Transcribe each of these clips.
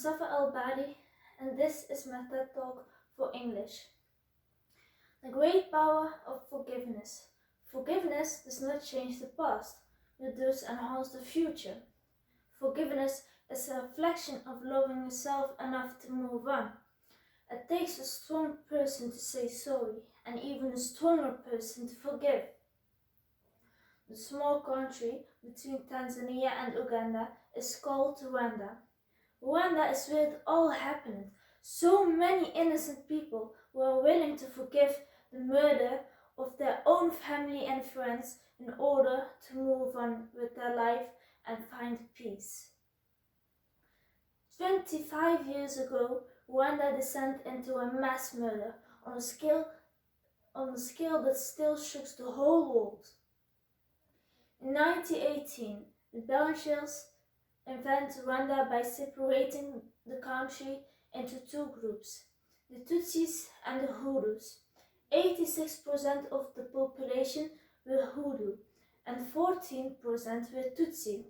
Mustafa Al-Badi, and this is my TED Talk for English. The great power of forgiveness. Forgiveness does not change the past, it does enhance the future. Forgiveness is a reflection of loving yourself enough to move on. It takes a strong person to say sorry, and even a stronger person to forgive. The small country between Tanzania and Uganda is called Rwanda. Rwanda is where it all happened. So many innocent people were willing to forgive the murder of their own family and friends in order to move on with their life and find peace. 25 years ago, Rwanda descended into a mass murder on a scale that still shook the whole world. In 1918, the Belgians invaded Rwanda by separating the country into two groups, the Tutsis and the Hutus. 86% of the population were Hutu and 14% were Tutsi.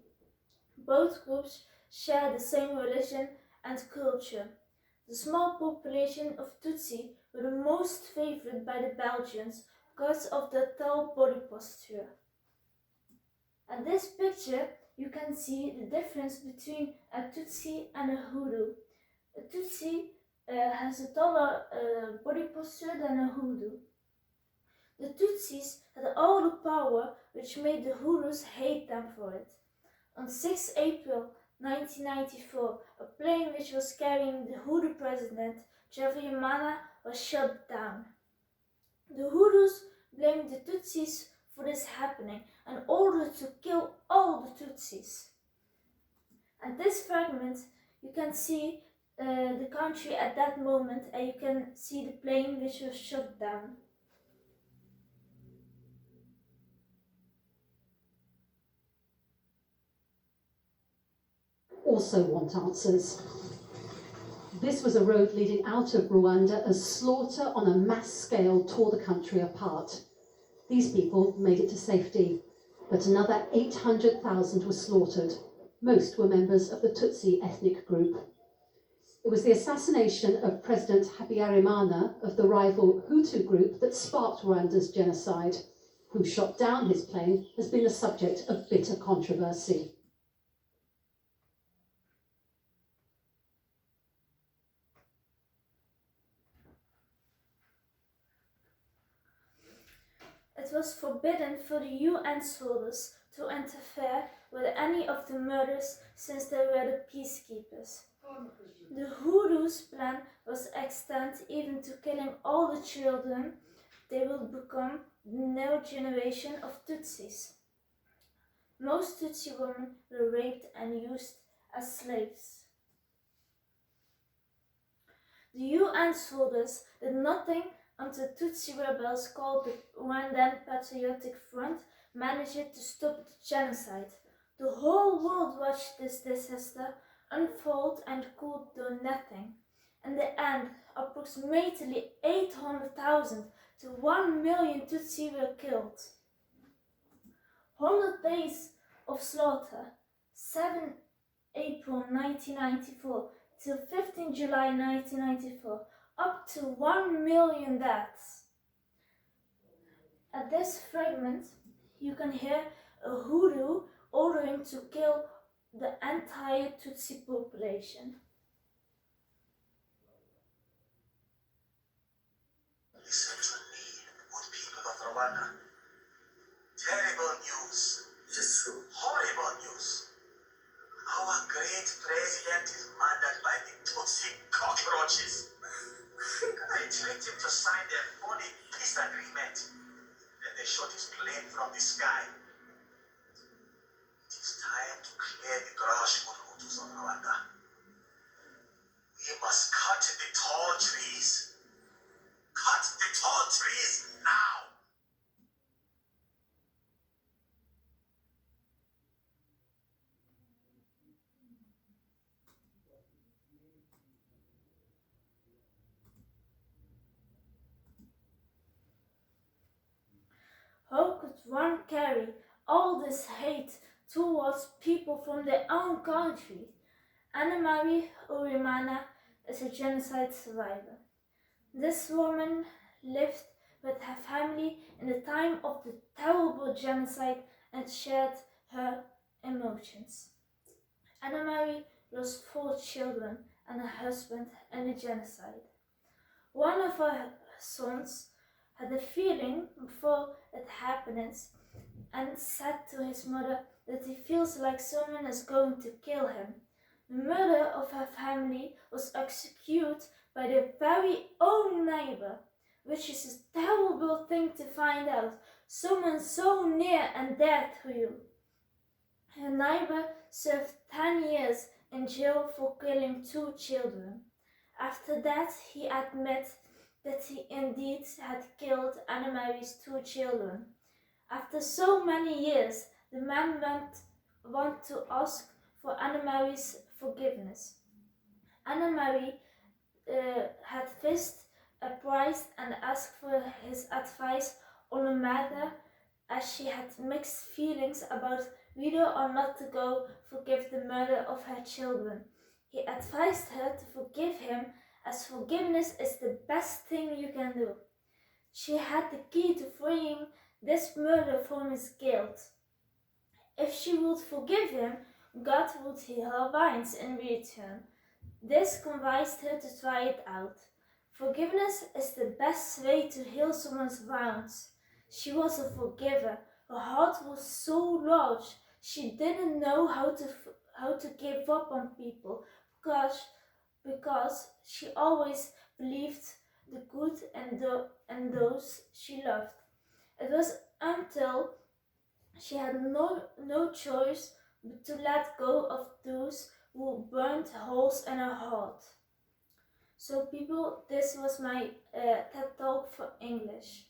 Both groups share the same religion and culture. The small population of Tutsi were the most favored by the Belgians because of their tall body posture. At this picture, you can see the difference between a Tutsi and a Hutu. A Tutsi has a taller body posture than a Hutu. The Tutsis had all the power, which made the Hutus hate them for it. On 6 April 1994, a plane which was carrying the Hutu president, Habyarimana, was shot down. The Hutus blamed the Tutsis for this happening and ordered to kill all the Tutsis. At this fragment, you can see the country at that moment, and you can see the plane which was shot down. Also want answers. This was a road leading out of Rwanda as slaughter on a mass scale tore the country apart. These people made it to safety, but another 800,000 were slaughtered. Most were members of the Tutsi ethnic group. It was the assassination of President Habyarimana of the rival Hutu group that sparked Rwanda's genocide. Who shot down his plane has been the subject of bitter controversy. It was forbidden for the UN soldiers to interfere with any of the murders since they were the peacekeepers. The Hutus' plan was to extend even to killing all the children. They will become the new generation of Tutsis. Most Tutsi women were raped and used as slaves. The UN soldiers did nothing until Tutsi rebels called the Rwandan Patriotic Front managed to stop the genocide. The whole world watched this disaster unfold and could do nothing. In the end, approximately 800,000 to 1 million Tutsi were killed. 100 days of slaughter, 7 April 1994 till 15 July 1994, up to 1 million deaths. At this fragment, you can hear a Hutu ordering to kill the entire Tutsi population. Listen to me, good people of Rwanda. Terrible news. It is true. Horrible news. Our great president is murdered by the Tutsi cockroaches. I tricked him to sign their phony peace agreement. Then they shot his plane from the sky. It is time to clear the brush for Hutus of Rwanda. We must cut the tall trees. Cut the tall trees now! How could one carry all this hate towards people from their own country? Anna-Marie Urimana is a genocide survivor. This woman lived with her family in the time of the terrible genocide and shared her emotions. Anna-Marie lost 4 children and a husband in the genocide. One of her sons had a feeling before it happened and said to his mother that he feels like someone is going to kill him. The murder of her family was executed by their very own neighbor, which is a terrible thing to find out. Someone so near and dear to you. Her neighbor served 10 years in jail for killing 2 children. After that, he admitted that he indeed had killed Anna-Marie's 2 children. After so many years, the man went to ask for Anna-Marie's forgiveness. Anna-Marie had fixed a price and asked for his advice on the matter, as she had mixed feelings about whether or not to go forgive the murder of her children. He advised her to forgive him, as forgiveness is the best thing you can do. She had the key to freeing this murder from his guilt. If she would forgive him, God would heal her wounds in return. This convinced her to try it out. Forgiveness is the best way to heal someone's wounds. She was a forgiver. Her heart was so large, she didn't know how to give up on people because she always believed the good in those she loved. It was until she had no choice but to let go of those who burned holes in her heart. So people, this was my TED Talk for English.